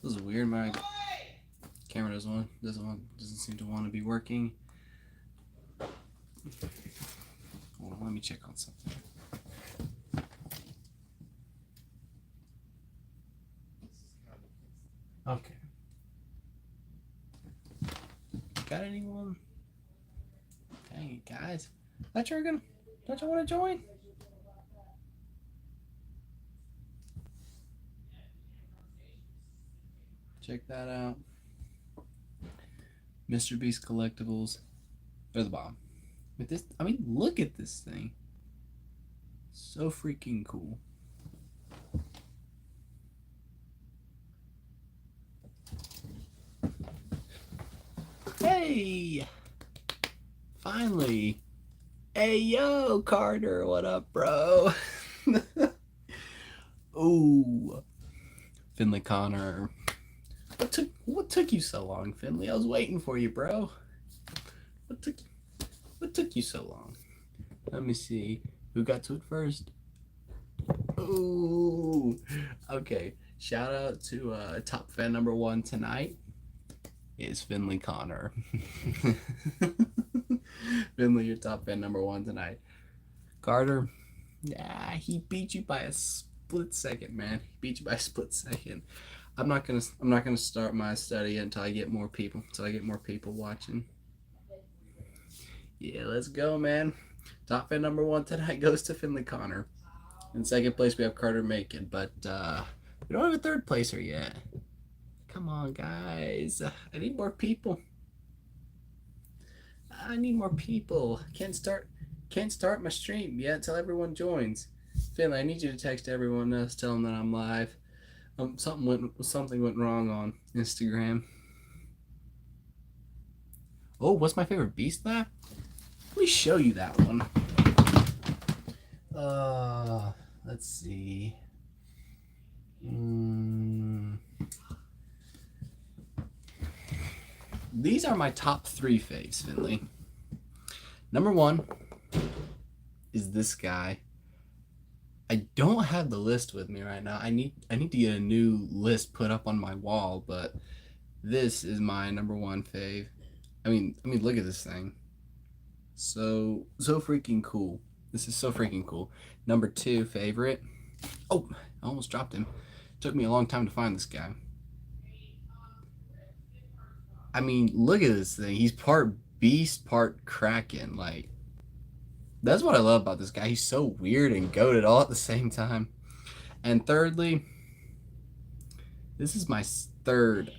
This is weird. My camera doesn't seem to want to be working. Hold on, let me check on something. Okay. Got anyone? Dang it, guys. Don't you want to join? Check that out. Mr. Beast collectibles. They're the bomb. With this, I mean, look at this thing. So freaking cool. Hey! Finally. Hey, yo, Carter. What up, bro? Ooh. Finley Connor. What took you so long, Finley? I was waiting for you, bro. What took you so long? Let me see. Who got to it first? Ooh. Okay. Shout out to top fan number 1 tonight is Finley Connor. Finley, your top fan number 1 tonight. Carter, yeah, he beat you by a split second, man. He beat you by a split second. I'm not gonna start my study until I get more people. Watching. Yeah, let's go, man. Top fan number 1 tonight goes to Finley Connor. In second place, we have Carter Macon, but we don't have a third placer yet. Come on, guys. I need more people. Can't start my stream yet until everyone joins. Finley, I need you to text everyone else, tell them that I'm live. Something went wrong on Instagram. Oh, what's my favorite Beast Lab? Let me show you that one. Let's see. These are my top 3 faves, Finley. Number 1 is this guy. I don't have the list with me right now. I need to get a new list put up on my wall, but this is my number 1 fave. I mean, look at this thing. So freaking cool. This is so freaking cool. Number 2 favorite. Oh, I almost dropped him. Took me a long time to find this guy. I mean, look at this thing. He's part beast, part kraken. Like, that's what I love about this guy. He's so weird and goated all at the same time. And thirdly, this is my third.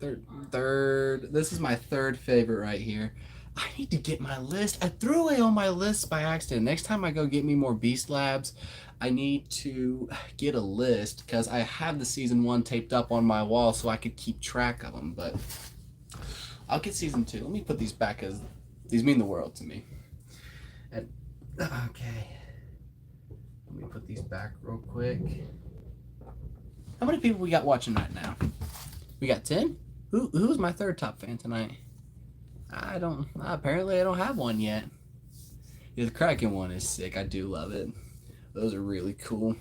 This is my third favorite right here. I need to get my list. I threw away all my lists by accident. Next time I go get me more Beast Labs, I need to get a list because I have the season 1 taped up on my wall so I could keep track of them. But I'll get season 2. Let me put these back because these mean the world to me. And okay, let me put these back real quick. How many people we got watching right now? We got 10? Who's my third top fan tonight? Apparently I don't have one yet. Yeah, the Kraken one is sick. I do love it. Those are really cool.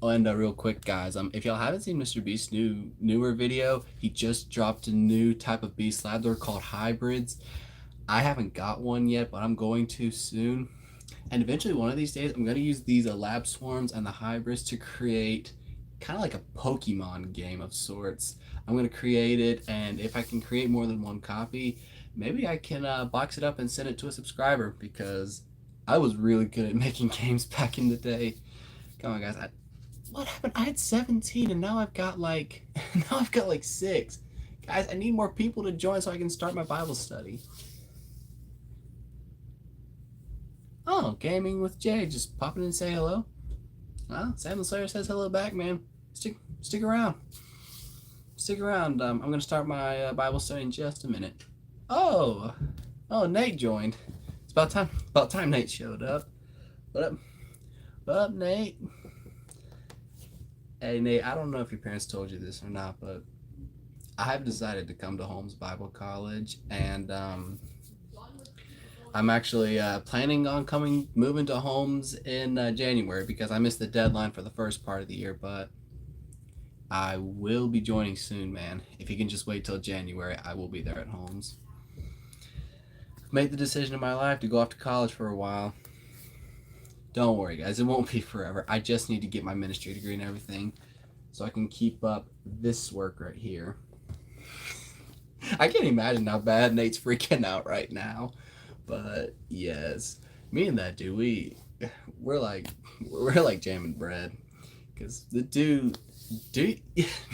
Oh, and real quick, guys, if y'all haven't seen Mr. Beast's newer video, he just dropped a new type of Beast Lab. They're called hybrids. I haven't got one yet, but I'm going to soon. And eventually, one of these days, I'm going to use these lab swarms and the hybrids to create kind of like a Pokemon game of sorts. I'm going to create it, and if I can create more than 1 copy, maybe I can box it up and send it to a subscriber because I was really good at making games back in the day. Come on, guys. What happened? I had 17 and now I've got like 6. Guys, I need more people to join so I can start my Bible study. Oh, Gaming with Jay, just popping in and say hello. Well, Samuel Slayer says hello back, man. Stick around. Stick around. I'm gonna start my Bible study in just a minute. Oh, Nate joined. It's about time Nate showed up. What up, Nate? Hey, Nate, I don't know if your parents told you this or not, but I have decided to come to Holmes Bible College, and I'm actually planning on moving to Holmes in January because I missed the deadline for the first part of the year, but I will be joining soon, man. If you can just wait till January, I will be there at Holmes. Made the decision of my life to go off to college for a while. Don't worry, guys. It won't be forever. I just need to get my ministry degree and everything so I can keep up this work right here. I can't imagine how bad Nate's freaking out right now. But yes, me and that dude, we're like jamming bread because dude,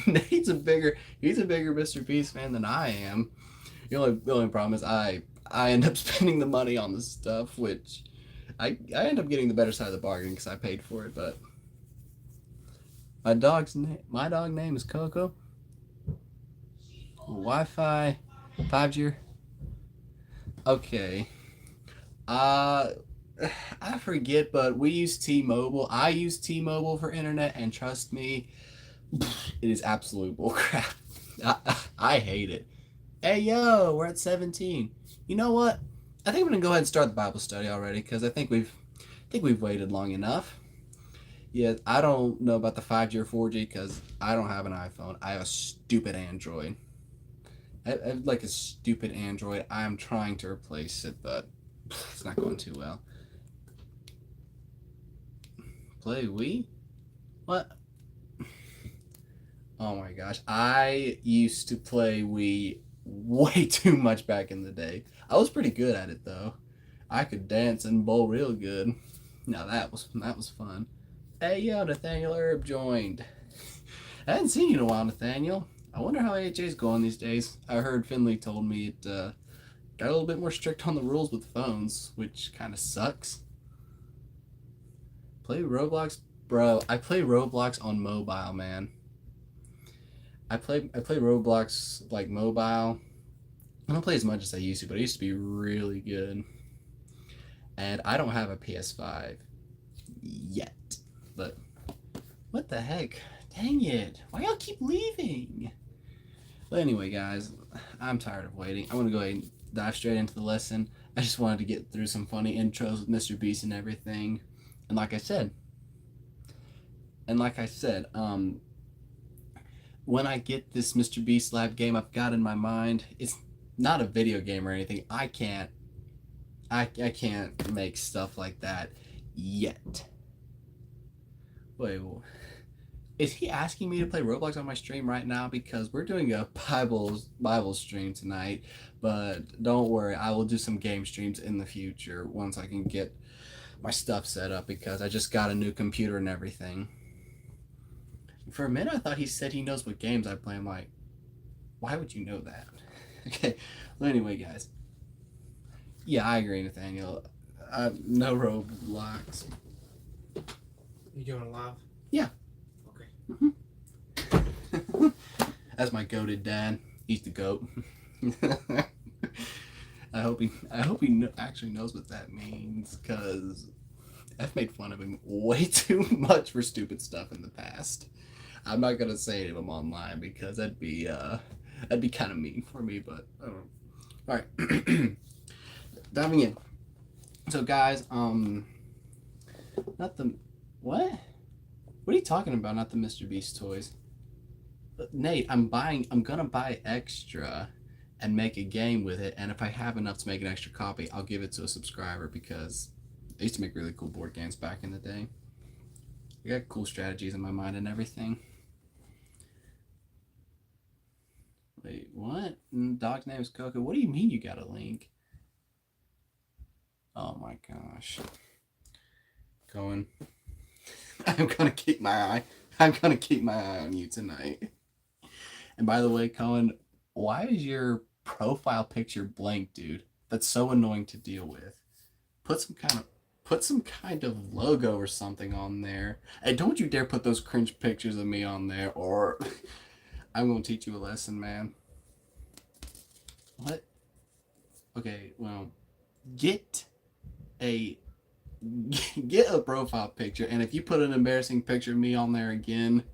Nate's he's a bigger Mr. Beast fan than I am. The only problem is I end up spending the money on the stuff, which I end up getting the better side of the bargain because I paid for it. But my dog name is Coco. Wi-Fi, 5G. Okay. Uh, I forget, but we use T-Mobile. I use T-Mobile for internet, and trust me, it is absolute bullcrap. I hate it. Hey yo, we're at 17. You know what? I think I'm gonna go ahead and start the Bible study already because I think we've waited long enough. Yeah, I don't know about the 5G or 4G because I don't have an iPhone. I have a stupid Android. I have like a stupid Android. I'm trying to replace it, but it's not going too well. Play Wii? What? Oh my gosh. I used to play Wii way too much back in the day. I was pretty good at it though. I could dance and bowl real good. Now that was fun. Hey yo, Nathaniel Herb joined. I hadn't seen you in a while, Nathaniel. I wonder how AHA's going these days. I heard Finley told me it got a little bit more strict on the rules with phones, which kind of sucks. Play Roblox, bro. I play Roblox on mobile, man. I play Roblox like mobile. I don't play as much as I used to, but I used to be really good. And I don't have a PS5 yet. But what the heck? Dang it. Why y'all keep leaving? But anyway, guys, I'm tired of waiting. I want to go ahead and dive straight into the lesson. I just wanted to get through some funny intros with Mr. Beast and everything. And like I said, when I get this Mr. Beast Lab game I've got in my mind, it's not a video game or anything. I can't make stuff like that yet. Wait, is he asking me to play Roblox on my stream right now? Because we're doing a Bible stream tonight, but don't worry, I will do some game streams in the future once I can get my stuff set up because I just got a new computer and everything. For a minute, I thought he said he knows what games I play. I'm like, why would you know that? Okay, well, anyway, guys. Yeah, I agree, Nathaniel. No Roblox. You doing live? Yeah. Okay. That's my goated dad. He's the goat. I hope he actually knows what that means because I've made fun of him way too much for stupid stuff in the past. I'm not gonna say it to him online because that'd be kind of mean for me. But I don't know. All right, diving in. So guys, not the what? What are you talking about? Not the Mr. Beast toys. Nate, I'm gonna buy extra and make a game with it. And if I have enough to make an extra copy, I'll give it to a subscriber because I used to make really cool board games back in the day. I got cool strategies in my mind and everything. Wait, what? Dog's name is Coco. What do you mean you got a link? Oh my gosh. Cohen. I'm gonna keep my eye. I'm gonna keep my eye on you tonight. And by the way, Cohen, why is your profile picture blank, dude? That's so annoying to deal with. Put some kind of logo or something on there. And don't you dare put those cringe pictures of me on there or I'm gonna teach you a lesson, man. What? Okay, well, get a get a profile picture, and if you put an embarrassing picture of me on there again,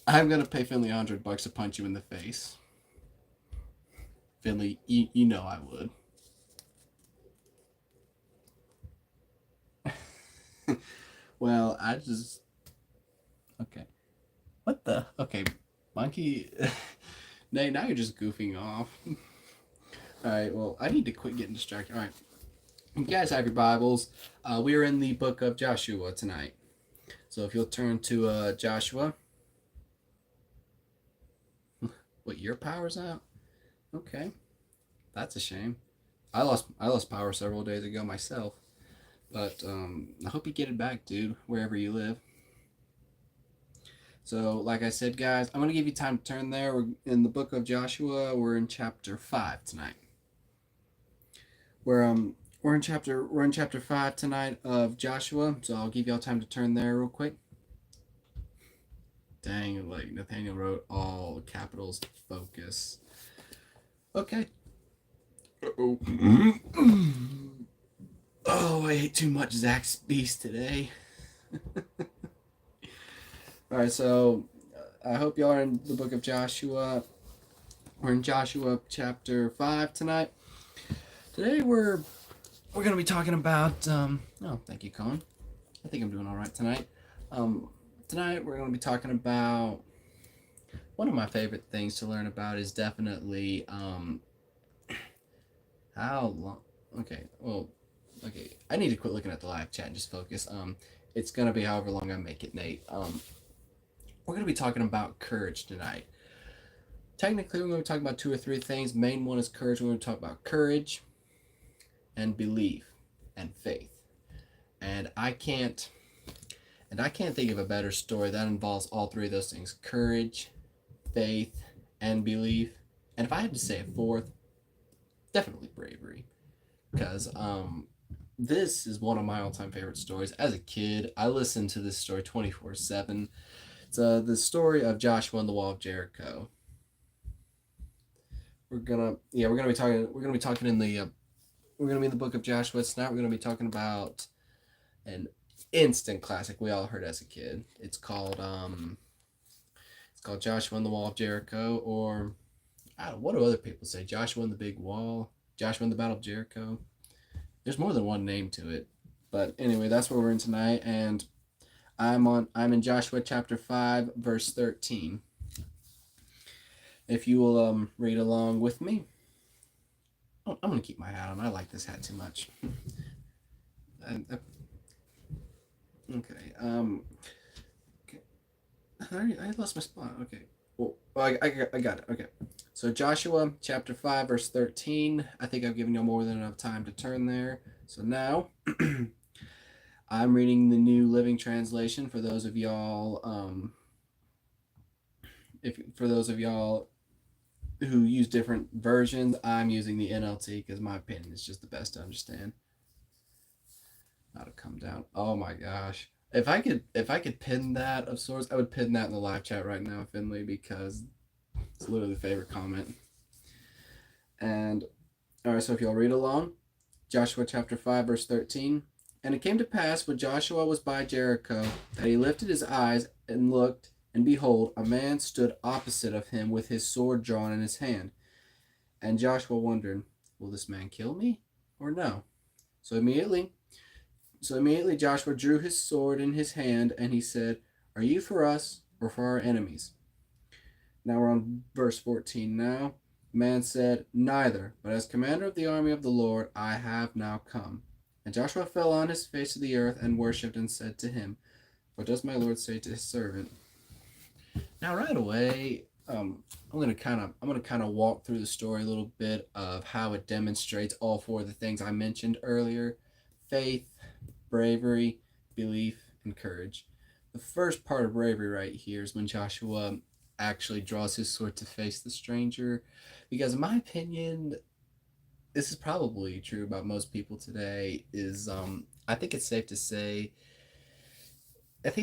I'm gonna pay Finley $100 to punch you in the face. Finley, you know I would. Well, I just okay. What the? Okay, monkey. Nate, now you're just goofing off. All right. Well, I need to quit getting distracted. All right. You guys have your Bibles. We are in the book of Joshua tonight. So if you'll turn to Joshua. What, your power's out? Okay. That's a shame. I lost power several days ago myself. But I hope you get it back, dude, wherever you live. So, like I said, guys, I'm going to give you time to turn there. We're in the book of Joshua. We're in chapter 5 tonight. We're in chapter 5 tonight of Joshua. So, I'll give y'all time to turn there real quick. Dang, like Nathaniel wrote all capitals focus. Okay. Uh-oh. Oh, I ate too much Zach's Beast today. All right, so I hope y'all are in the book of Joshua. We're in Joshua chapter 5 tonight. Today we're going to be talking about oh, thank you, Colin. I think I'm doing all right tonight. Tonight we're going to be talking about one of my favorite things to learn about is definitely how long. Okay, well, okay. I need to quit looking at the live chat and just focus. It's going to be however long I make it, Nate. We're going to be talking about courage tonight. Technically, we're going to be talking about 2 or 3 things. Main one is courage. We're going to talk about courage and belief and faith. And I can't think of a better story that involves all 3 of those things: courage, faith, and belief. And if I had to say a 4th, definitely bravery. Because this is one of my all-time favorite stories. As a kid, I listened to this story 24/7. It's the story of Joshua and the Wall of Jericho. We're gonna be talking in the book of Joshua tonight. We're gonna be talking about an instant classic we all heard as a kid. It's called Joshua and the Wall of Jericho, or what do other people say? Joshua and the Big Wall, Joshua and the Battle of Jericho. There's more than one name to it, but anyway, that's what we're in tonight, and I'm in Joshua chapter 5 verse 13. If you will read along with me. Oh, I'm gonna keep my hat on. I like this hat too much. Okay. I lost my spot. Okay. Well, I got it. Okay. So Joshua chapter 5 verse 13. I think I've given you more than enough time to turn there. So now I'm reading the New Living Translation for those of y'all who use different versions. I'm using the NLT because my opinion is just the best to understand. Not to come down. Oh my gosh. If I could pin that of sorts, I would pin that in the live chat right now, Finley, because it's literally the favorite comment. And all right, so if y'all read along, Joshua chapter 5 verse 13. And it came to pass when Joshua was by Jericho that he lifted his eyes and looked, and behold, a man stood opposite of him with his sword drawn in his hand. And Joshua wondered, will this man kill me or no? So immediately Joshua drew his sword in his hand, and he said, are you for us or for our enemies? Now we're on verse 14 now. The man said, neither, but as commander of the army of the Lord, I have now come. And Joshua fell on his face to the earth and worshipped and said to him, what does my Lord say to his servant? Now right away, I'm gonna kind of walk through the story a little bit of how it demonstrates all 4 of the things I mentioned earlier: faith, bravery, belief, and courage. The first part of bravery right here is when Joshua actually draws his sword to face the stranger, because in my opinion, this is probably true about most people today, is I think it's safe to say if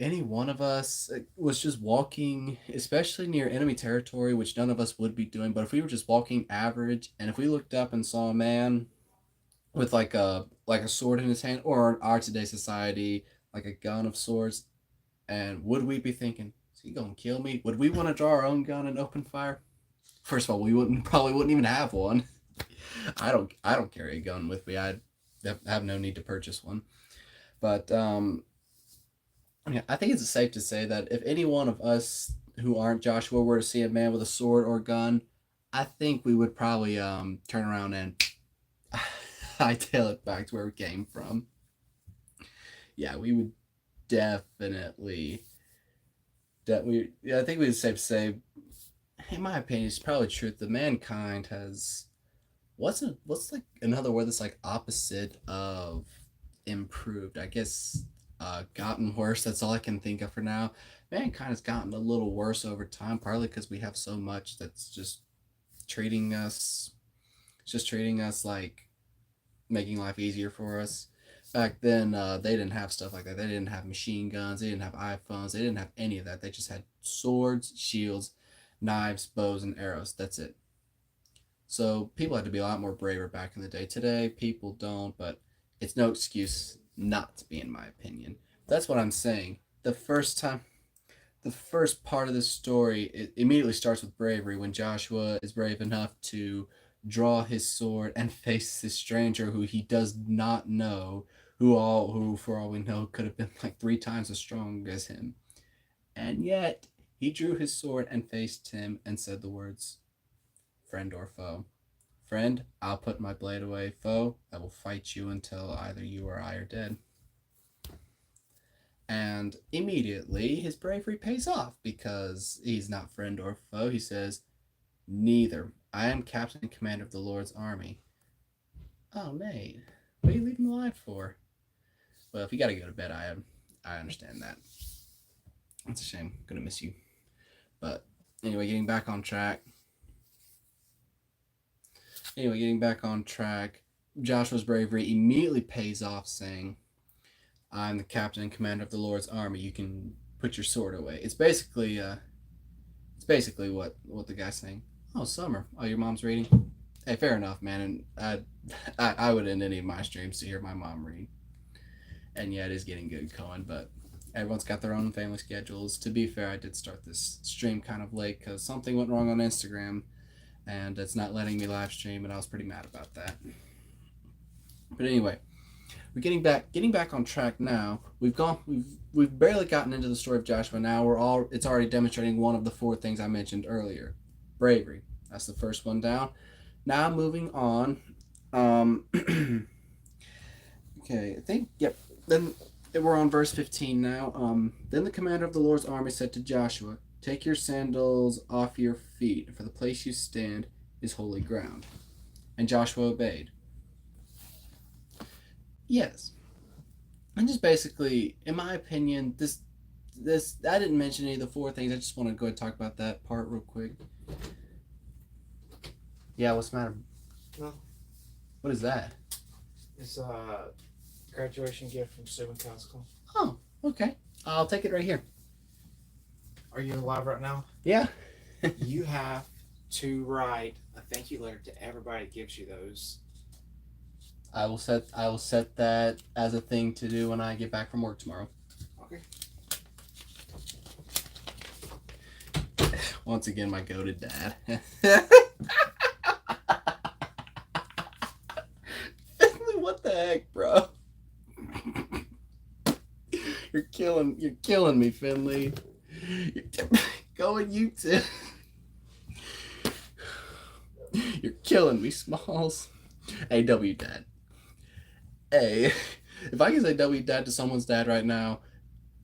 any one of us was just walking, especially near enemy territory, which none of us would be doing, but if we were just walking average, and if we looked up and saw a man with like a sword in his hand, or in our today's society, like a gun of sorts, and would we be thinking, is he gonna kill me? Would we want to draw our own gun and open fire? First of all, we probably wouldn't even have one. I don't carry a gun with me. I have no need to purchase one. But Yeah, I think it's safe to say that if any one of us who aren't Joshua were to see a man with a sword or gun, I think we would probably turn around and hightail it back to where we came from. Yeah, we would definitely that we yeah, I think we'd safe to say, in my opinion, it's probably true that mankind has what's like another word that's like opposite of improved. I guess gotten worse. That's all I can think of for now. Mankind has gotten a little worse over time, partly because we have so much that's treating us, just treating us like making life easier for us. Back then, they didn't have stuff like that. They didn't have machine guns. They didn't have iPhones. They didn't have any of that. They just had swords, shields, knives, bows, and arrows. That's it. So people had to be a lot more braver back in the day. Today, people don't, but it's no excuse not to be, in my opinion. That's what I'm saying. The first part of this story, it immediately starts with bravery when Joshua is brave enough to draw his sword and face this stranger who he does not know, who for all we know could have been like 3 times as strong as him. And yet he drew his sword and faced him and said the words, friend or foe. Friend, I'll put my blade away. Foe, I will fight you until either you or I are dead. And immediately his bravery pays off because he's not friend or foe. He says, neither. I am captain and commander of the Lord's army. Oh, mate. What are you leaving the line for? Well, if you gotta go to bed, I understand that. It's a shame. I'm gonna miss you. But anyway, getting back on track. Joshua's bravery immediately pays off, saying, I'm the captain and commander of the Lord's army. You can put your sword away. It's basically what the guy's saying. Oh, Summer. Oh, your mom's reading. Hey, fair enough, man. And I would end any of my streams to hear my mom read. And yeah, it is getting good going, but everyone's got their own family schedules. To be fair, I did start this stream kind of late because something went wrong on Instagram, and it's not letting me live stream, and I was pretty mad about that. But anyway, we're getting back on track now. We've barely gotten into the story of Joshua. Now it's already demonstrating one of the 4 things I mentioned earlier. Bravery. That's the first one down. Now moving on. Okay, I think yep. Then we're on verse 15 now. Then the commander of the Lord's army said to Joshua, take your sandals off your feet, for the place you stand is holy ground. And Joshua obeyed. Yes. And just basically, in my opinion, this I didn't mention any of the 4 things. I just want to go ahead and talk about that part real quick. Yeah, what's the matter? No. What is that? It's a graduation gift from Steuben Council. Oh, okay. I'll take it right here. Are you live right now? Yeah. You have to write a thank you letter to everybody that gives you those. I will set that as a thing to do when I get back from work tomorrow. Okay. Once again, my goated dad. What the heck, bro? You're killing me, Finley. Going YouTube. You're killing me, Smalls. Hey, W Dad. Hey, if I can say W Dad to someone's dad right now,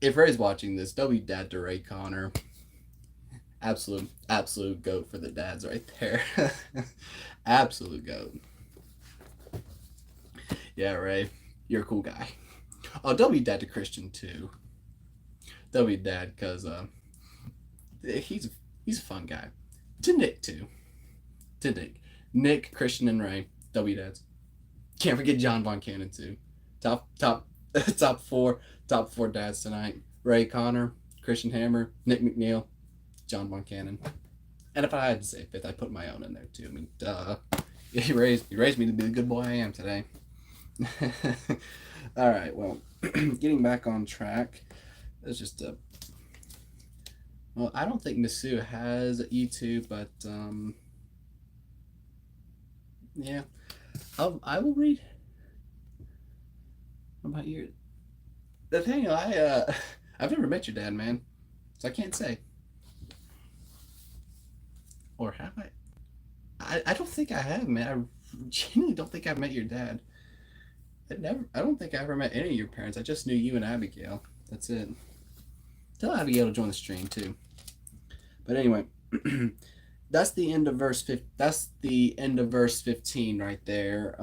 if Ray's watching this, W Dad to Ray Connor. Absolute goat for the dads right there. Absolute goat. Yeah, Ray, you're a cool guy. Oh, W Dad to Christian too. W Dad, cause he's a fun guy. To Nick too. Nick, Christian, and Ray. W Dads. Can't forget John Von Cannon too. Top four dads tonight. Ray Connor, Christian Hammer, Nick McNeil, John Von Cannon. And if I had to say 5th, I'd put my own in there too. I mean, duh. He raised me to be the good boy I am today. All right, well, getting back on track. It's just well, I don't think Miss Sue has YouTube, but yeah, I will read. What about you? The thing I I've never met your dad, man, so I can't say. Or have I? I don't think I have, man. I genuinely don't think I've met your dad. I don't think I ever met any of your parents. I just knew you and Abigail. That's it. Tell Abigail to join the stream too. But anyway, that's the end of verse 15. That's the end of verse 15 right there.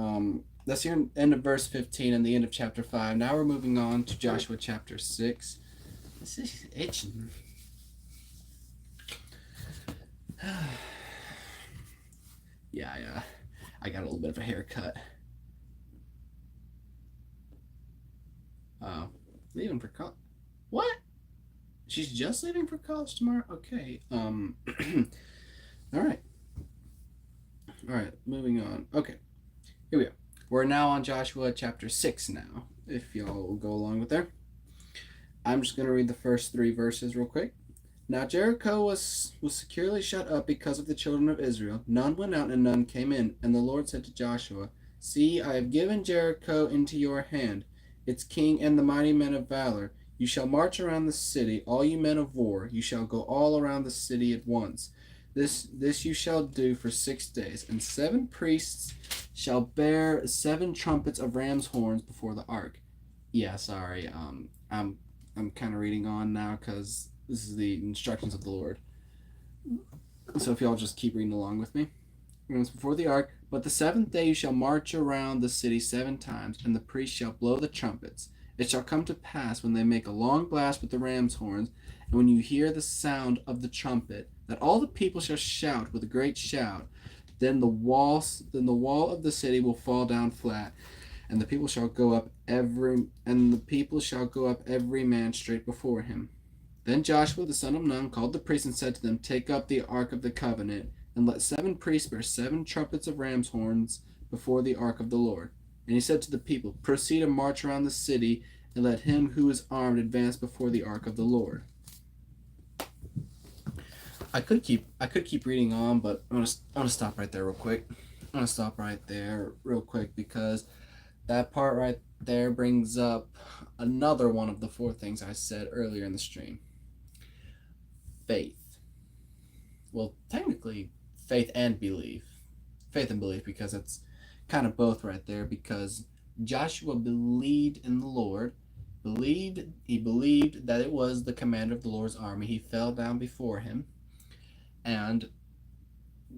That's the end of verse 15 and the end of chapter 5. Now we're moving on to Joshua chapter 6. This is itching. Yeah, I got a little bit of a haircut. Leaving for college. What? She's just leaving for college tomorrow? Okay. All right. All right, moving on. Okay. Here we go. We're now on Joshua chapter 6 now, if y'all will go along with there. I'm just going to read the first 3 verses real quick. Now Jericho was securely shut up because of the children of Israel. None went out and none came in. And the Lord said to Joshua, See, I have given Jericho into your hand, its king and the mighty men of valor. You shall march around the city, all you men of war. You shall go all around the city at once. This you shall do for 6 days. And 7 priests shall bear 7 trumpets of ram's horns before the ark. Yeah, sorry. I'm kind of reading on now because this is the instructions of the Lord. So if y'all just keep reading along with me. It's before the ark. But the 7th day you shall march around the city 7 times, and the priests shall blow the trumpets. It shall come to pass when they make a long blast with the ram's horns, and when you hear the sound of the trumpet, that all the people shall shout with a great shout. Then the wall of the city will fall down flat, and the people shall go up every man straight before him. Then Joshua the son of Nun called the priests and said to them, Take up the ark of the covenant, and let 7 priests bear 7 trumpets of ram's horns before the ark of the Lord. And he said to the people, Proceed and march around the city, and let him who is armed advance before the ark of the Lord. I could keep reading on, but I'm gonna stop right there real quick. Because that part right there brings up another one of the 4 things I said earlier in the stream. Faith. Well, technically, faith and belief. Faith and belief, because it's kind of both right there, because Joshua believed in the Lord. He believed that it was the commander of the Lord's army. He fell down before him. And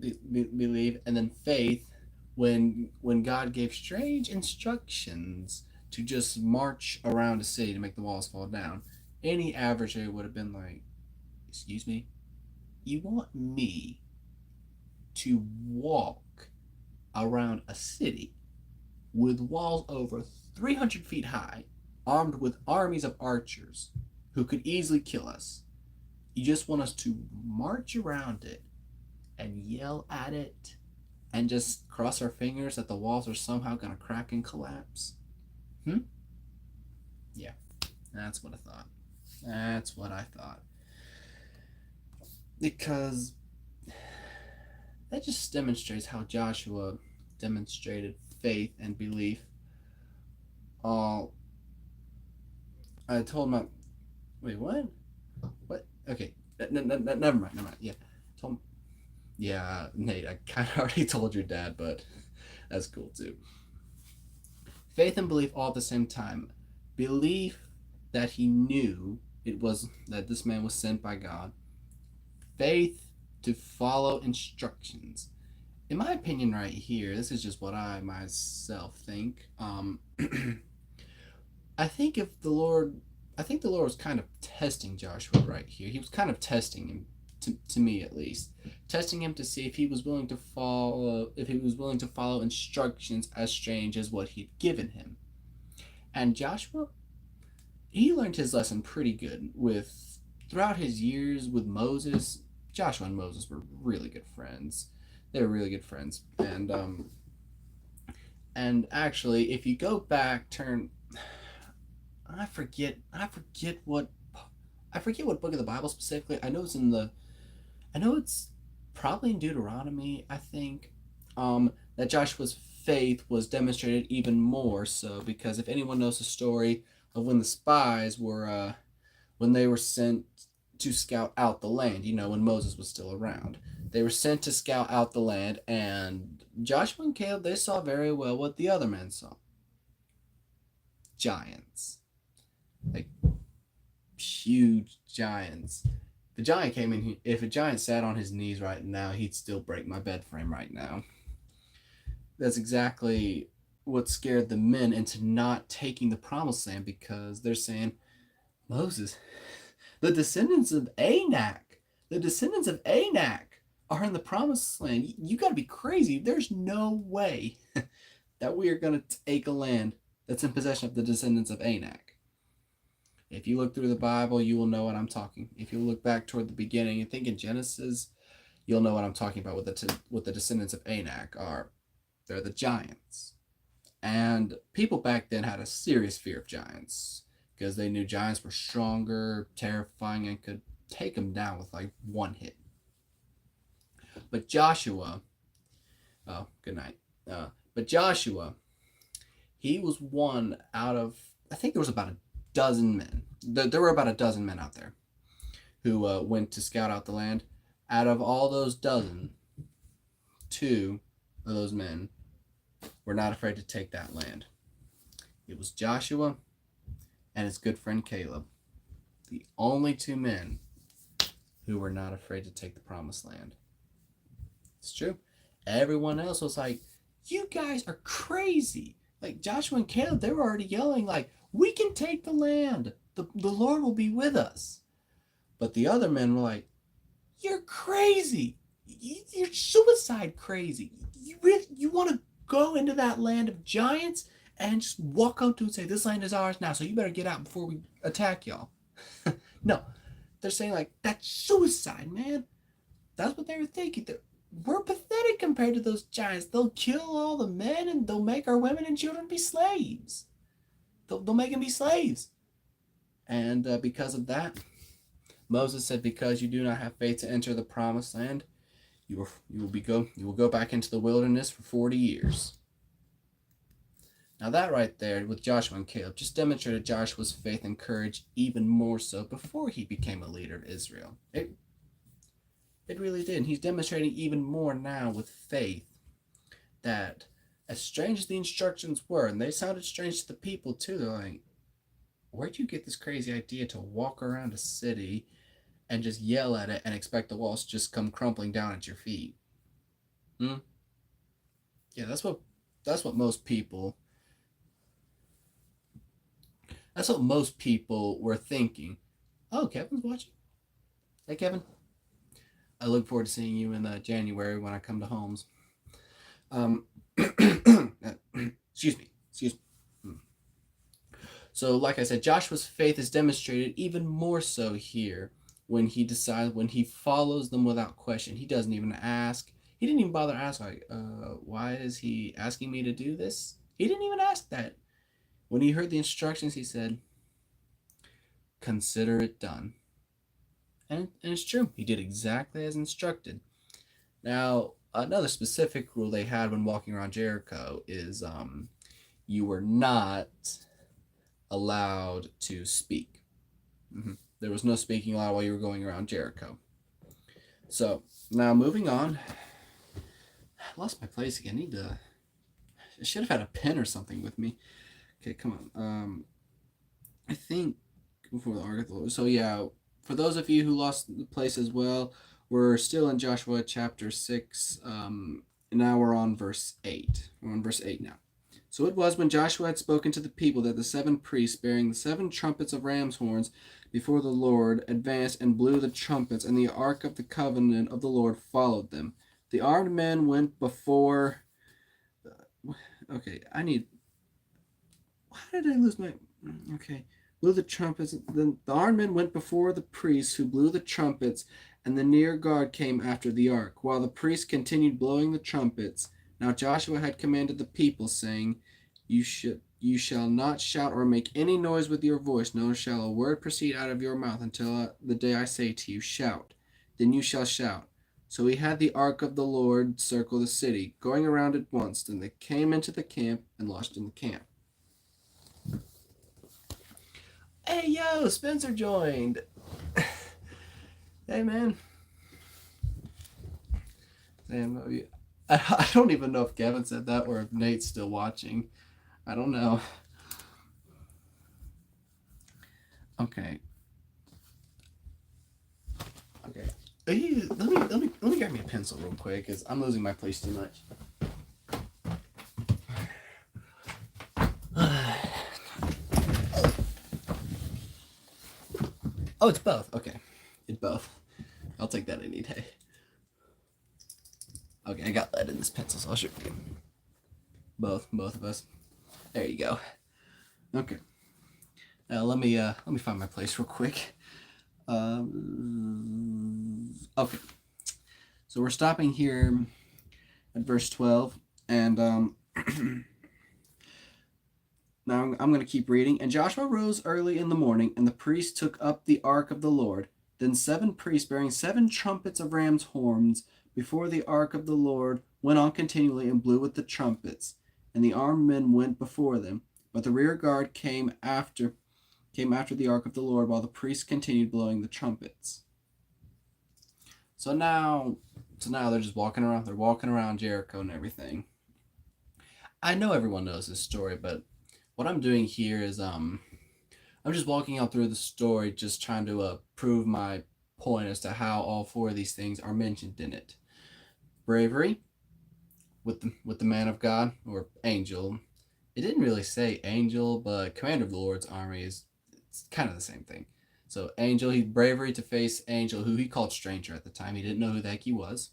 believe, and then faith, when God gave strange instructions to just march around a city to make the walls fall down, any average would have been like, excuse me, you want me to walk around a city with walls over 300 feet high, armed with armies of archers who could easily kill us? You just want us to march around it and yell at it and just cross our fingers that the walls are somehow going to crack and collapse? Yeah, that's what I thought. Because that just demonstrates how Joshua demonstrated faith and belief. I told him, wait, what? What? Okay, never mind. Yeah, Nate, I kind of already told your dad, but that's cool too. Faith and belief all at the same time. Belief that he knew that this man was sent by God. Faith to follow instructions. In my opinion right here, this is just what I myself think. I think the Lord was kind of testing Joshua right here. He was kind of testing him, to me at least, testing him to see if he was willing to follow instructions as strange as what he'd given him. And Joshua, he learned his lesson pretty good throughout his years with Moses. Joshua and Moses were really good friends. They were really good friends, and actually, if you go back, I forget what book of the Bible specifically. I know it's probably in Deuteronomy, I think, that Joshua's faith was demonstrated even more so, because if anyone knows the story of when the spies were when they were sent to scout out the land, when Moses was still around. They were sent to scout out the land, and Joshua and Caleb, they saw very well what the other men saw. Giants. Like, huge giants. The giant came in. If a giant sat on his knees right now, he'd still break my bed frame right now. That's exactly what scared the men into not taking the promised land, because they're saying, Moses, the descendants of Anak are in the promised land. You got to be crazy. There's no way that we are going to take a land that's in possession of the descendants of Anak. If you look through the Bible, you will know what I'm talking. If you look back toward the beginning and think in Genesis, you'll know what I'm talking about with the descendants of Anak are. They're the giants. And people back then had a serious fear of giants because they knew giants were stronger, terrifying, and could take them down with like one hit. But Joshua, good night. But Joshua, he was one out of, I think there was about a dozen men. There were about a dozen men out there who went to scout out the land. Out of all those dozen, 2 of those men were not afraid to take that land. It was Joshua and his good friend Caleb, the only 2 men who were not afraid to take the promised land. It's true. Everyone else was like, you guys are crazy. Like Joshua and Caleb, they were already yelling like, we can take the land. The Lord will be with us. But the other men were like, you're crazy. You're suicide crazy. You want to go into that land of giants and just walk up to and say, this land is ours now, so you better get out before we attack y'all. No, they're saying like, that's suicide, man. That's what they were thinking. We're pathetic compared to those giants. They'll kill all the men and they'll make our women and children be slaves. They'll make them be slaves. And because of that, Moses said, because you do not have faith to enter the promised land, you will go back into the wilderness for 40 years. Now that right there with Joshua and Caleb just demonstrated Joshua's faith and courage even more so before he became a leader of Israel. It really did. And he's demonstrating even more now with faith that as strange as the instructions were, and they sounded strange to the people too, they're like, where'd you get this crazy idea to walk around a city and just yell at it and expect the walls to just come crumbling down at your feet? Yeah, that's what most people were thinking. Oh, Kevin's watching. Hey, Kevin. I look forward to seeing you in January when I come to Holmes. Excuse me. So, like I said, Joshua's faith is demonstrated even more so here when he follows them without question. He doesn't even ask. He didn't even bother to ask, like, why is he asking me to do this? He didn't even ask that. When he heard the instructions, he said, consider it done. And it's true. He did exactly as instructed. Now, another specific rule they had when walking around Jericho is you were not allowed to speak. There was no speaking allowed while you were going around Jericho. So, now moving on. I lost my place again. I should have had a pen or something with me. Okay, come on. I think before the Ark of the Lord. So yeah, for those of you who lost the place as well, we're still in Joshua chapter 6. Now we're on verse 8. We're on verse 8 now. So it was when Joshua had spoken to the people that the 7 priests, bearing the 7 trumpets of ram's horns before the Lord, advanced and blew the trumpets, and the ark of the covenant of the Lord followed them. The armed men went before... How did I lose my... Okay. Blew the trumpets. Then the armed men went before the priests, who blew the trumpets, and the near guard came after the ark, while the priests continued blowing the trumpets. Now Joshua had commanded the people, saying, You shall not shout or make any noise with your voice, nor shall a word proceed out of your mouth until the day I say to you, shout. Then you shall shout. So he had the ark of the Lord circle the city, going around it once. Then they came into the camp and lodged in the camp. Hey, yo, Spencer joined. Hey, man. Damn, I don't even know if Gavin said that or if Nate's still watching. I don't know. Okay. Okay. Let me grab me a pencil real quick, because I'm losing my place too much. Oh, it's both. Okay. It's both. I'll take that any day. Okay, I got lead in this pencil, so I'll show you. Both of us. There you go. Okay. Now let me find my place real quick. Okay. So we're stopping here at verse 12, and now I'm going to keep reading. And Joshua rose early in the morning, and the priests took up the ark of the Lord. Then 7 priests bearing 7 trumpets of ram's horns before the ark of the Lord went on continually and blew with the trumpets, and the armed men went before them. But the rear guard came after the ark of the Lord, while the priests continued blowing the trumpets. So now they're just walking around. They're walking around Jericho and everything. I know everyone knows this story, but what I'm doing here is I'm just walking out through the story, just trying to prove my point as to how all 4 of these things are mentioned in it. Bravery with the man of God, or angel. It didn't really say angel, but commander of the Lord's army is it's kind of the same thing. So angel, he bravery to face angel, who he called stranger at the time. He didn't know who the heck he was.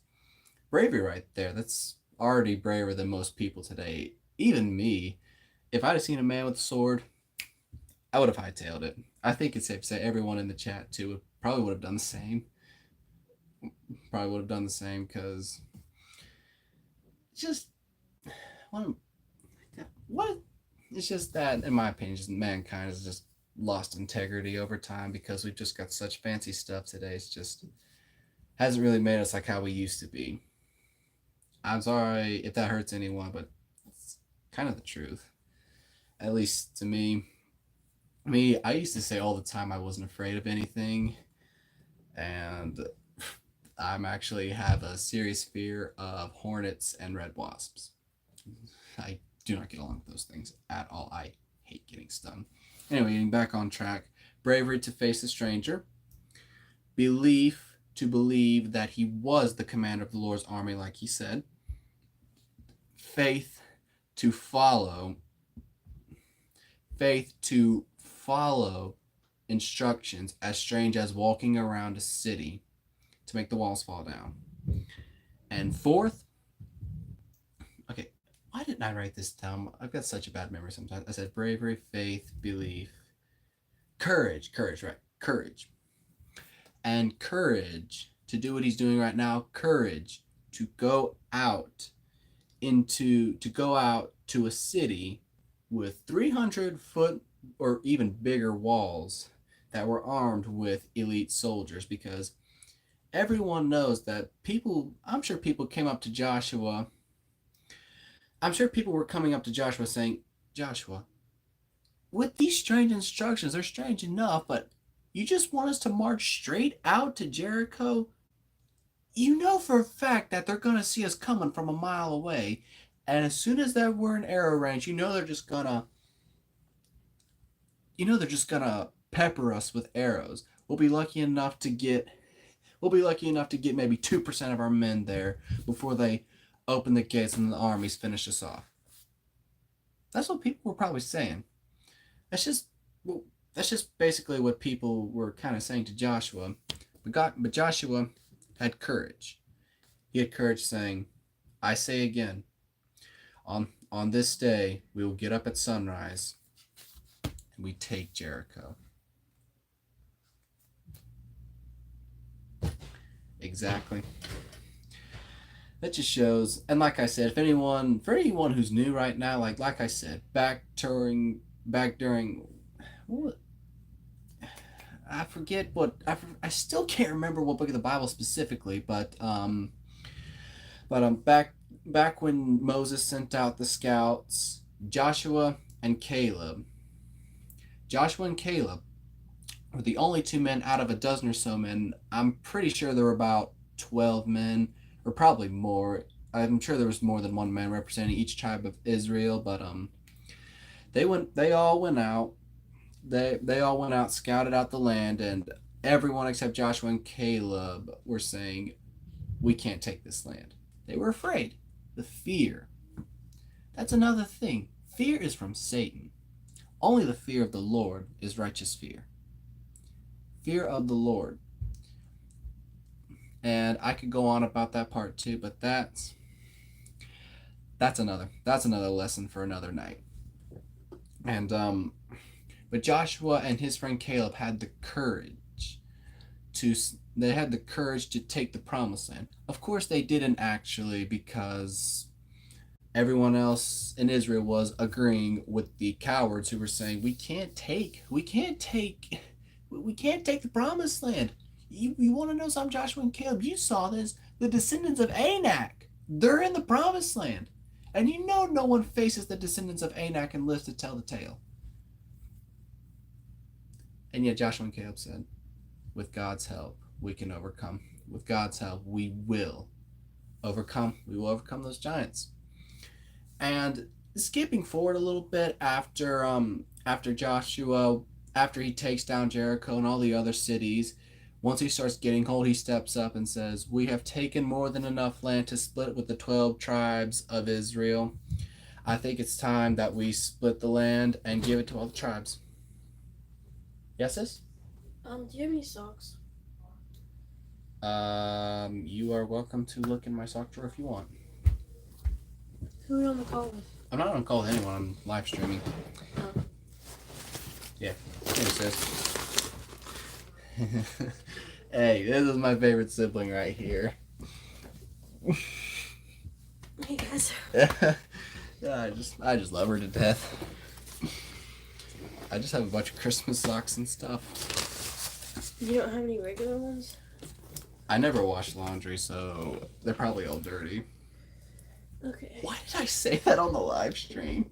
Bravery right there. That's already braver than most people today. Even me. If I'd have seen a man with a sword, I would have hightailed it. I think it's safe to say everyone in the chat too probably would have done the same. Because just what it's just that, in my opinion, just mankind has just lost integrity over time, because we've just got such fancy stuff today. It's just hasn't really made us like how we used to be. I'm sorry if that hurts anyone, but it's kind of the truth. At least to me. I used to say all the time I wasn't afraid of anything, and I'm actually have a serious fear of hornets and red wasps. I do not get along with those things at all. I hate getting stung. Anyway, getting back on track. Bravery to face a stranger. Belief to believe that he was the commander of the Lord's army, like he said. Faith to follow instructions, as strange as walking around a city to make the walls fall down. And 4th, okay, why didn't I write this down? I've got such a bad memory sometimes. I said bravery, faith, belief, courage, right? Courage. And courage to do what he's doing right now. Courage to go out to a city with 300-foot or even bigger walls that were armed with elite soldiers, because everyone knows that I'm sure people came up to Joshua. I'm sure people were coming up to Joshua saying, Joshua, with these strange instructions, they're strange enough, but you just want us to march straight out to Jericho? You know for a fact that they're going to see us coming from a mile away. And as soon as that we're in arrow range, they're just gonna pepper us with arrows. We'll be lucky enough to get maybe 2% of our men there before they open the gates and the armies finish us off. That's what people were probably saying. That's just basically what people were kind of saying to Joshua. But Joshua had courage. He had courage, saying, I say again, on this day we will get up at sunrise and we take Jericho. Exactly. That just shows, and like I said, for anyone who's new right now, like I said, back during what, I still can't remember what book of the Bible specifically, but back when Moses sent out the scouts, Joshua and Caleb were the only two men out of a dozen or so men. I'm pretty sure there were about 12 men, or probably more. I'm sure there was more than one man representing each tribe of Israel, but they all went out. They all went out, scouted out the land, and everyone except Joshua and Caleb were saying, "We can't take this land." They were afraid. The fear. That's another thing. Fear is from Satan. Only the fear of the Lord is righteous fear. Fear of the Lord. And I could go on about that part too, but that's another lesson for another night. And but Joshua and his friend Caleb had the courage to take the promised land. Of course they didn't actually, because everyone else in Israel was agreeing with the cowards who were saying, we can't take the promised land. You want to know something, Joshua and Caleb? You saw this. The descendants of Anak, they're in the promised land. And you know no one faces the descendants of Anak and lives to tell the tale. And yet Joshua and Caleb said, with God's help, we can overcome. With God's help, we will overcome. We will overcome those giants. And skipping forward a little bit, after Joshua, after he takes down Jericho and all the other cities, once he starts getting hold, he steps up and says, we have taken more than enough land to split with the 12 tribes of Israel. I think it's time that we split the land and give it to all the tribes. Yes, sis? Do you have any socks? You are welcome to look in my sock drawer if you want. Who are you on the call with? I'm not on call with anyone. I'm live streaming. Oh. Yeah. Here, sis. Hey, this is my favorite sibling right here. Hey guys. Yeah, I just love her to death. I just have a bunch of Christmas socks and stuff. You don't have any regular ones? I never wash laundry, so they're probably all dirty. Okay. Why did I say that on the live stream?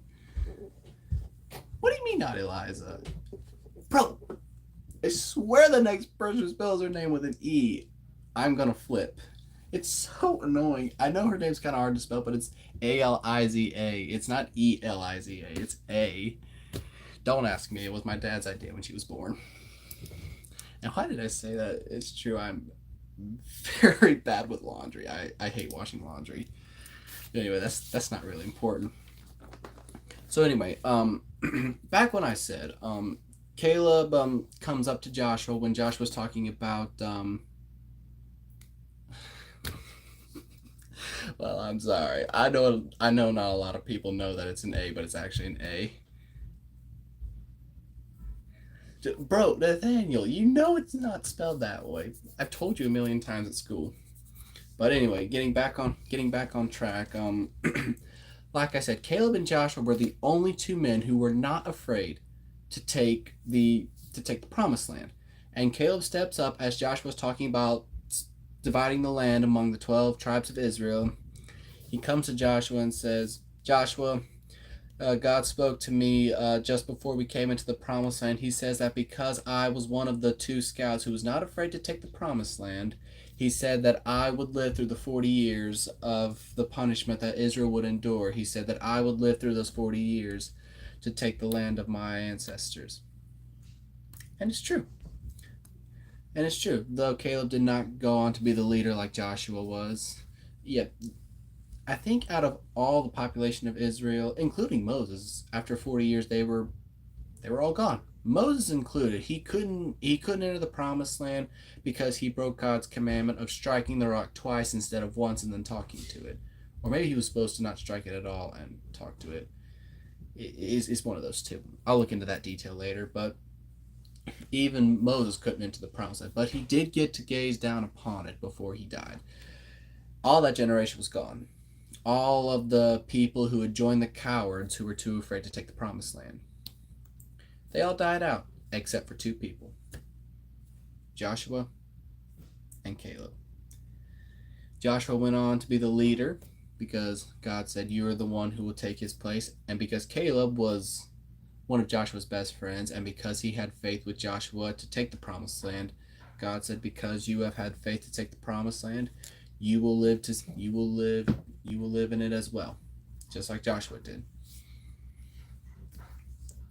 What do you mean not Eliza? Bro, I swear the next person who spells her name with an E, I'm gonna flip. It's so annoying. I know her name's kind of hard to spell, but it's A-L-I-Z-A. It's not E-L-I-Z-A. It's A. Don't ask me. It was my dad's idea when she was born. And why did I say that? It's true. I'm very bad with laundry. I hate washing laundry. Anyway, that's not really important. So anyway, back when I said, Caleb comes up to Joshua when Joshua's talking about well, I'm sorry. I know not a lot of people know that it's an A, but it's actually an A. Bro, Nathaniel, you know it's not spelled that way. I've told you a million times at school. But anyway, getting back on track. Like I said, Caleb and Joshua were the only two men who were not afraid to take the promised land. And Caleb steps up as Joshua was talking about dividing the land among the 12 tribes of Israel. He comes to Joshua and says, Joshua, God spoke to me just before we came into the promised land. He says that because I was one of the two scouts who was not afraid to take the promised land, he said that I would live through the 40 years of the punishment that Israel would endure. He said that I would live through those 40 years to take the land of my ancestors. And it's true. And it's true. Though Caleb did not go on to be the leader like Joshua was, yet I think out of all the population of Israel, including Moses, after 40 years they were all gone. Moses included. He couldn't enter the promised land because he broke God's commandment of striking the rock twice instead of once and then talking to it. Or maybe he was supposed to not strike it at all and talk to it. It's one of those two. I'll look into that detail later, but even Moses couldn't enter the promised land. But he did get to gaze down upon it before he died. All that generation was gone. All of the people who had joined the cowards who were too afraid to take the promised land. They all died out, except for two people. Joshua and Caleb. Joshua went on to be the leader because God said, you are the one who will take his place. And because Caleb was one of Joshua's best friends, and because he had faith with Joshua to take the promised land, God said, because you have had faith to take the promised land, you will live in it as well, just like Joshua did.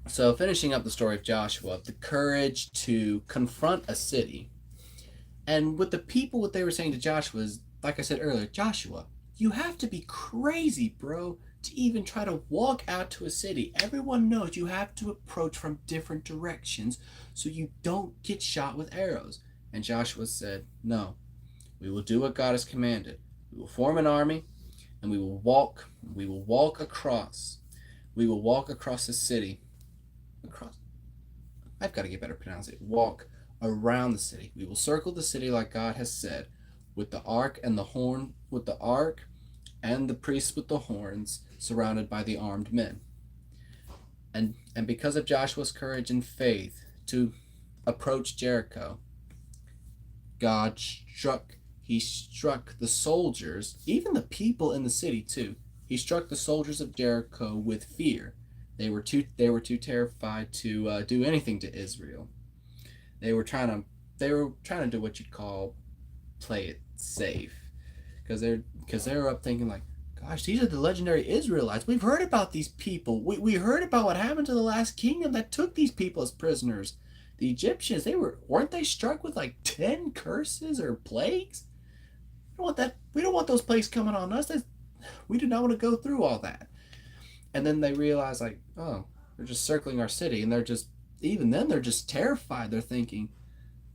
So finishing up the story of Joshua, the courage to confront a city. And with the people, what they were saying to Joshua is, like I said earlier, Joshua, you have to be crazy, bro, to even try to walk out to a city. Everyone knows you have to approach from different directions so you don't get shot with arrows. And Joshua said, no, we will do what God has commanded. We will form an army and we will walk across. We will walk across the city. I've got to get better at pronouncing it. Walk around the city. We will circle the city like God has said, with the ark and the priests with the horns, surrounded by the armed men. And because of Joshua's courage and faith to approach Jericho, he struck the soldiers, even the people in the city too. He struck the soldiers of Jericho with fear. They were too terrified to do anything to Israel. They were trying to do what you'd call play it safe, because they were up thinking like, gosh, these are the legendary Israelites. We've heard about these people. We heard about what happened to the last kingdom that took these people as prisoners. The Egyptians, weren't they struck with like 10 curses or plagues? We don't want that. We don't want those plagues coming on us. We do not want to go through all that. And then they realize like, oh, they're just circling our city, and they're just terrified. They're thinking,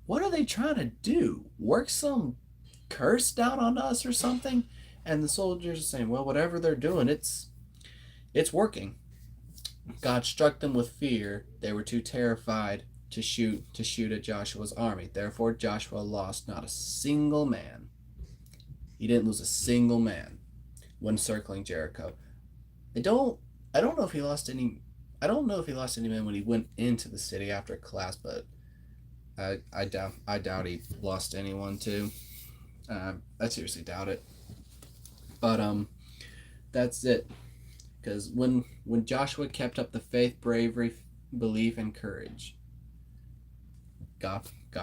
what are they trying to do? Work some curse down on us or something? And the soldiers are saying, well, whatever they're doing, it's working. God struck them with fear. They were too terrified to shoot at Joshua's army. Therefore, Joshua lost not a single man. He didn't lose a single man when circling Jericho. I don't know if he lost any men when he went into the city after it collapsed, but I doubt he lost anyone too. I seriously doubt it. But that's it. Because when Joshua kept up the faith, bravery, belief, and courage, God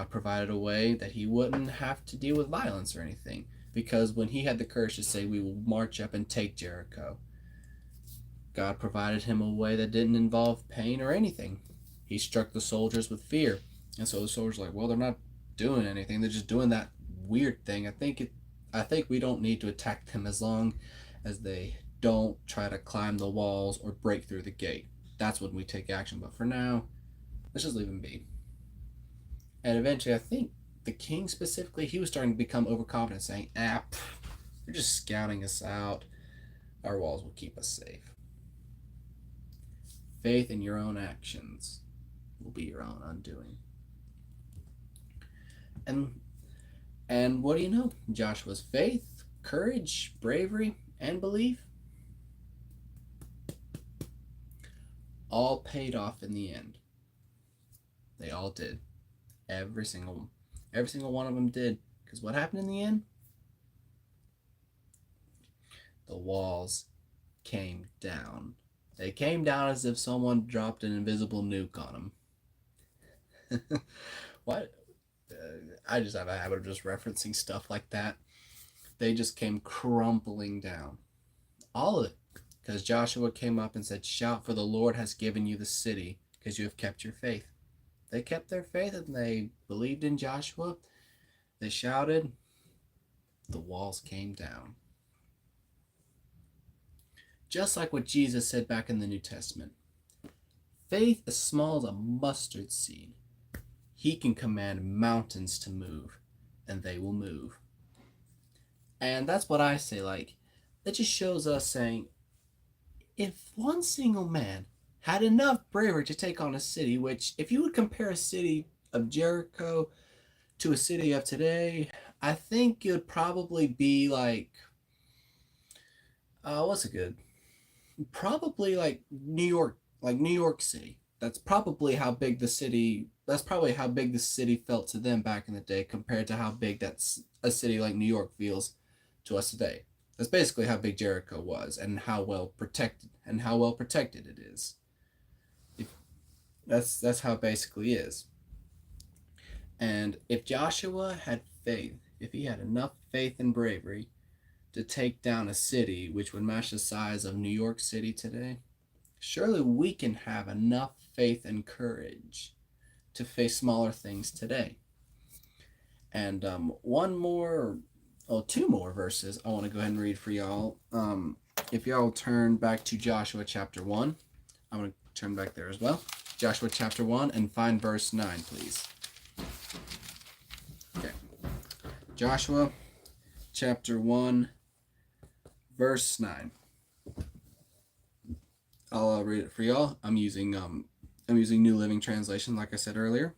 provided a way that he wouldn't have to deal with violence or anything. Because when he had the courage to say, we will march up and take Jericho, God provided him a way that didn't involve pain or anything. He struck the soldiers with fear. And so the soldiers were like, well, they're not doing anything. They're just doing that weird thing. I think we don't need to attack them as long as they don't try to climb the walls or break through the gate. That's when we take action. But for now, let's just leave them be. And eventually, I think the king specifically, he was starting to become overconfident, saying, they're just scouting us out. Our walls will keep us safe. Faith in your own actions will be your own undoing. And what do you know? Joshua's faith, courage, bravery, and belief all paid off in the end. They all did. Every single one of them did. Because what happened in the end? The walls came down. They came down as if someone dropped an invisible nuke on them. What? I just have a habit of just referencing stuff like that. They just came crumpling down. All of it. Because Joshua came up and said, shout, for the Lord has given you the city, because you have kept your faith. They kept their faith and they believed in Joshua. They shouted. The walls came down. Just like what Jesus said back in the New Testament. Faith as small as a mustard seed. He can command mountains to move, and they will move. And that's what I say, like, that just shows us saying, if one single man had enough bravery to take on a city, which, if you would compare a city of Jericho to a city of today, I think it would probably be like, what's it good? Probably like New York City. That's probably how big the city felt to them back in the day compared to how big a city like New York feels to us today. That's basically how big Jericho was and how well protected it is. That's how it basically is. And if Joshua had faith, if he had enough faith and bravery to take down a city which would match the size of New York City today, surely we can have enough faith and courage to face smaller things today. And one more, oh, two more verses I want to go ahead and read for y'all. If y'all turn back to Joshua chapter 1, I'm going to turn back there as well. Joshua chapter 1 and find verse 9, please. Okay. Joshua chapter 1, verse 9. I'll read it for y'all. I'm using New Living Translation, like I said earlier.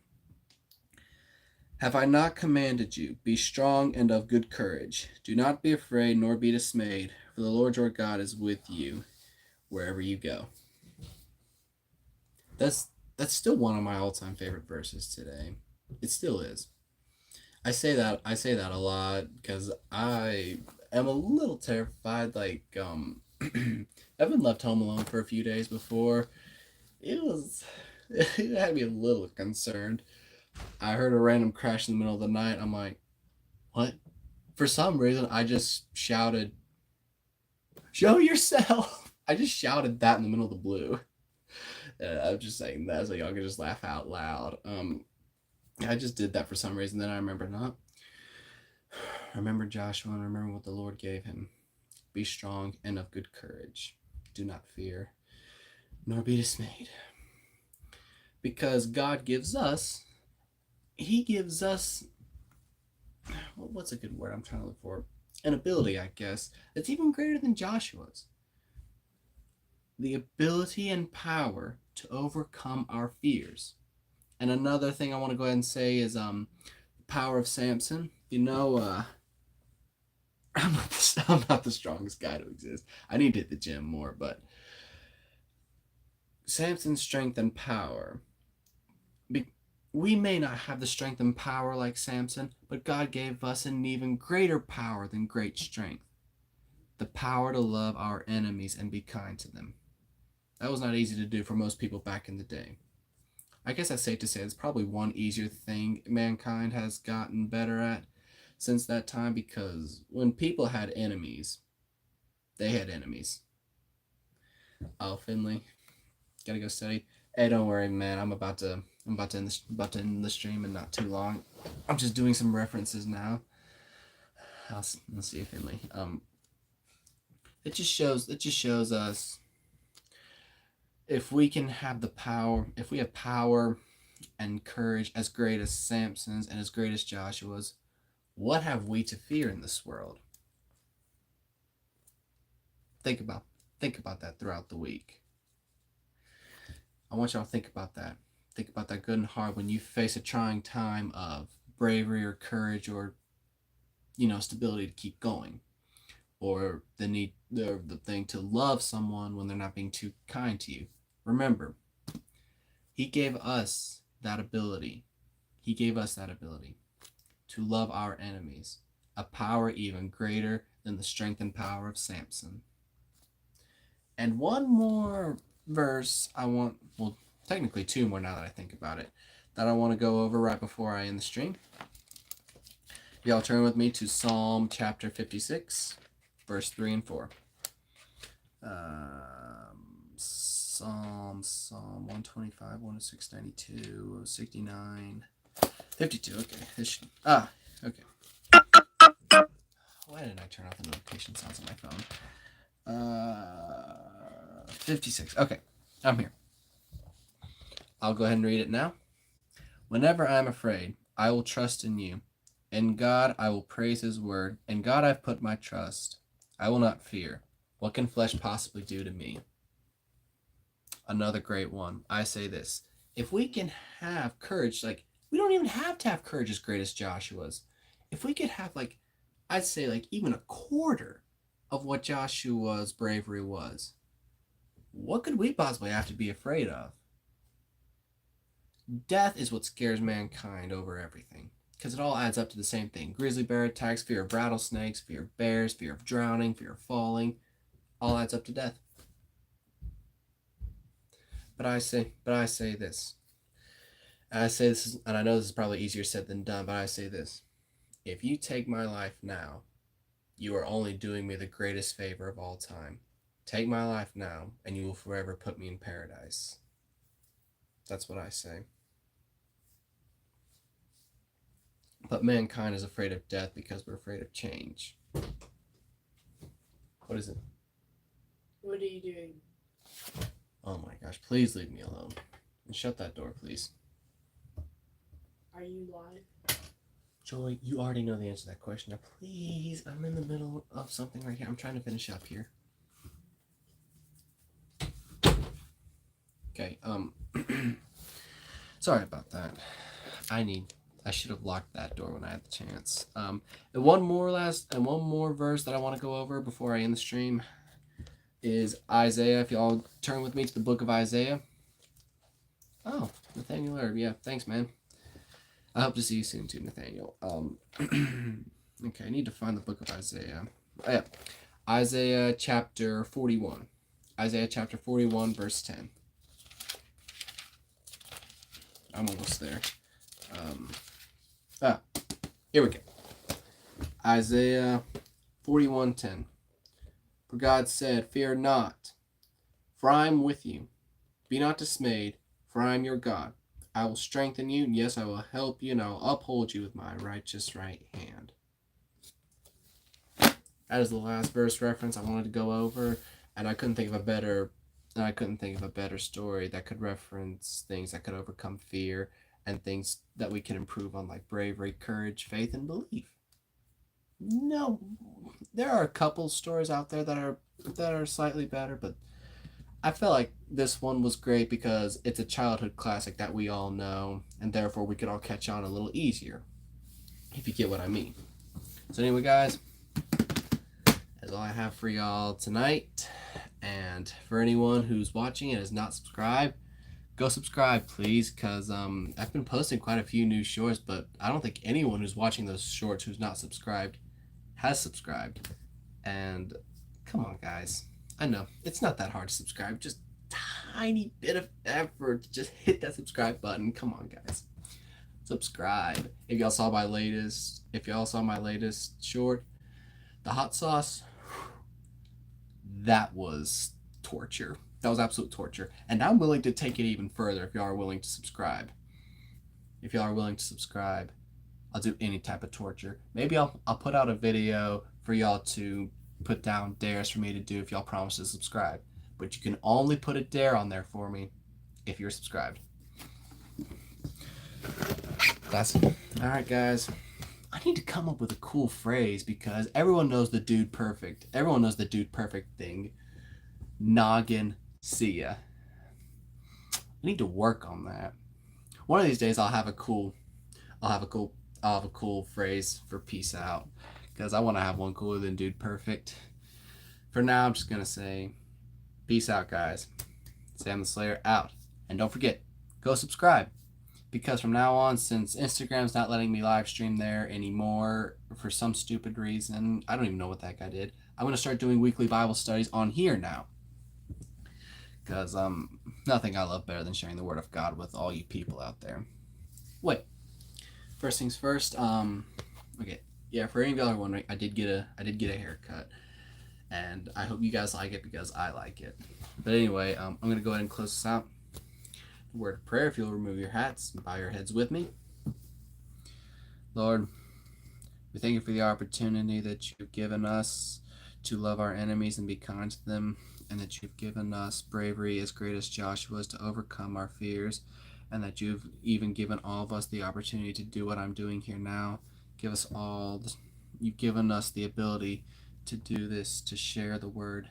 Have I not commanded you? Be strong and of good courage. Do not be afraid nor be dismayed, for the Lord your God is with you wherever you go. That's still one of my all-time favorite verses today. It still is. I say that a lot because I am a little terrified. Like I've been left home alone for a few days before. It had me a little concerned. I heard a random crash in the middle of the night. I'm like, what? For some reason, I just shouted, "Show yourself!" I just shouted that in the middle of the blue. I'm just saying that so y'all can just laugh out loud. I just did that for some reason. Then I remembered not. Remember Joshua and remember what the Lord gave him. Be strong and of good courage. Do not fear, nor be dismayed. Because God gives us, He gives us, what's a good word I'm trying to look for? An ability, I guess, that's even greater than Joshua's. The ability and power to overcome our fears. And another thing I want to go ahead and say is the power of Samson. You know, I'm not the strongest guy to exist. I need to hit the gym more, but Samson's strength and power. We may not have the strength and power like Samson, but God gave us an even greater power than great strength. The power to love our enemies and be kind to them. That was not easy to do for most people back in the day. I guess that's safe to say it's probably one easier thing mankind has gotten better at since that time, because when people had enemies, they had enemies. Oh, Finley, gotta go study. Hey, don't worry, man. I'm about to end the stream in not too long. I'm just doing some references now. Let's see, Finley. It just shows us if we can have the power, if we have power and courage as great as Samson's and as great as Joshua's, what have we to fear in this world? Think about that throughout the week. I want y'all to think about that. Think about that good and hard when you face a trying time of bravery or courage or, stability to keep going. Or the thing to love someone when they're not being too kind to you. Remember, He gave us that ability. He gave us that ability to love our enemies, a power even greater than the strength and power of Samson. And one more verse technically two more now that I think about it, that I want to go over right before I end the stream. Y'all turn with me to Psalm chapter 56, verse 3 and 4. Psalm 125, 106, 92, 69, 52. Okay. Okay. Why didn't I turn off the notification sounds on my phone? 56. Okay. I'm here. I'll go ahead and read it now. Whenever I am afraid, I will trust in you. In God, I will praise His word. In God, I've put my trust. I will not fear. What can flesh possibly do to me? Another great one. I say this. If we can have courage, we don't even have to have courage as great as Joshua's. If we could have, I'd say, even a quarter of what Joshua's bravery was, what could we possibly have to be afraid of? Death is what scares mankind over everything, because it all adds up to the same thing. Grizzly bear attacks, fear of rattlesnakes, fear of bears, fear of drowning, fear of falling, all adds up to death. but I say this. I say this, and I know this is probably easier said than done, but I say this. If you take my life now, you are only doing me the greatest favor of all time. Take my life now, and you will forever put me in paradise. That's what I say. But mankind is afraid of death because we're afraid of change. What is it? What are you doing? Oh my gosh, please leave me alone. And shut that door, please. Are you live? Joy, you already know the answer to that question. Now, please, I'm in the middle of something right here. I'm trying to finish up here. Okay, sorry about that. I should have locked that door when I had the chance. And one more verse that I want to go over before I end the stream is Isaiah. If y'all turn with me to the book of Isaiah. Oh, Nathaniel Herb. Yeah, thanks, man. I hope to see you soon too, Nathaniel. Okay, I need to find the book of Isaiah. Oh, yeah. Isaiah chapter 41. Isaiah chapter 41, verse 10. I'm almost there. Here we go. Isaiah 41:10. For God said, "Fear not, for I am with you. Be not dismayed, for I am your God. I will strengthen you, and yes, I will help you, and I will uphold you with my righteous right hand." That is the last verse reference I wanted to go over, and I couldn't think of a better story that could reference things that could overcome fear and things that we can improve on, like bravery, courage, faith, and belief. No, there are a couple stories out there that are slightly better, but I felt like this one was great because it's a childhood classic that we all know, and therefore we could all catch on a little easier, if you get what I mean. So anyway, guys, that's all I have for y'all tonight. And for anyone who's watching and is not subscribed, go subscribe, please, because I've been posting quite a few new shorts, but I don't think anyone who's watching those shorts who's not subscribed has subscribed. And come on, guys. I know, it's not that hard to subscribe. Just tiny bit of effort. Just hit that subscribe button. Come on, guys. Subscribe. If y'all saw my latest short, the hot sauce, that was torture. That was absolute torture. And I'm willing to take it even further if y'all are willing to subscribe. If y'all are willing to subscribe, I'll do any type of torture. Maybe I'll put out a video for y'all to put down dares for me to do if y'all promise to subscribe. But you can only put a dare on there for me if you're subscribed. That's it. Alright, guys. I need to come up with a cool phrase because everyone knows the dude perfect. Everyone knows the dude perfect thing. Noggin, see ya. I need to work on that. One of these days I'll have a cool phrase for peace out, because I want to have one cooler than dude perfect. For now, I'm just gonna say peace out, guys. Sam the Slayer out. And don't forget, go subscribe, because from now on, since Instagram's not letting me live stream there anymore for some stupid reason, I don't even know what that guy did, I'm gonna start doing weekly Bible studies on here now. Because nothing I love better than sharing the word of God with all you people out there. Wait, first things first. Okay, yeah. For any of y'all who are wondering, I did get a haircut, and I hope you guys like it because I like it. But anyway, I'm gonna go ahead and close this out. Word of prayer. If you'll remove your hats and bow your heads with me. Lord, we thank you for the opportunity that you've given us to love our enemies and be kind to them, and that you've given us bravery as great as Joshua's to overcome our fears, and that you've even given all of us the opportunity to do what I'm doing here now. You've given us the ability to do this, to share the word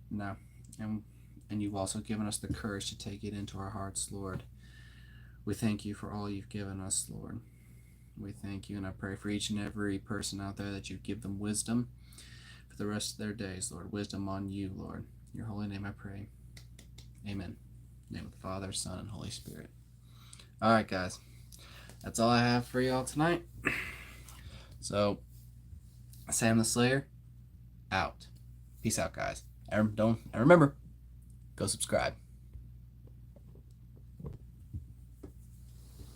now, and you've also given us the courage to take it into our hearts, Lord. We thank you for all you've given us, Lord. We thank you, and I pray for each and every person out there that you give them wisdom for the rest of their days, Lord. Wisdom on you, Lord. In your holy name I pray. Amen. In the name of the Father, Son, and Holy Spirit. Alright, guys. That's all I have for y'all tonight. So, Sam the Slayer, out. Peace out, guys. And remember, go subscribe.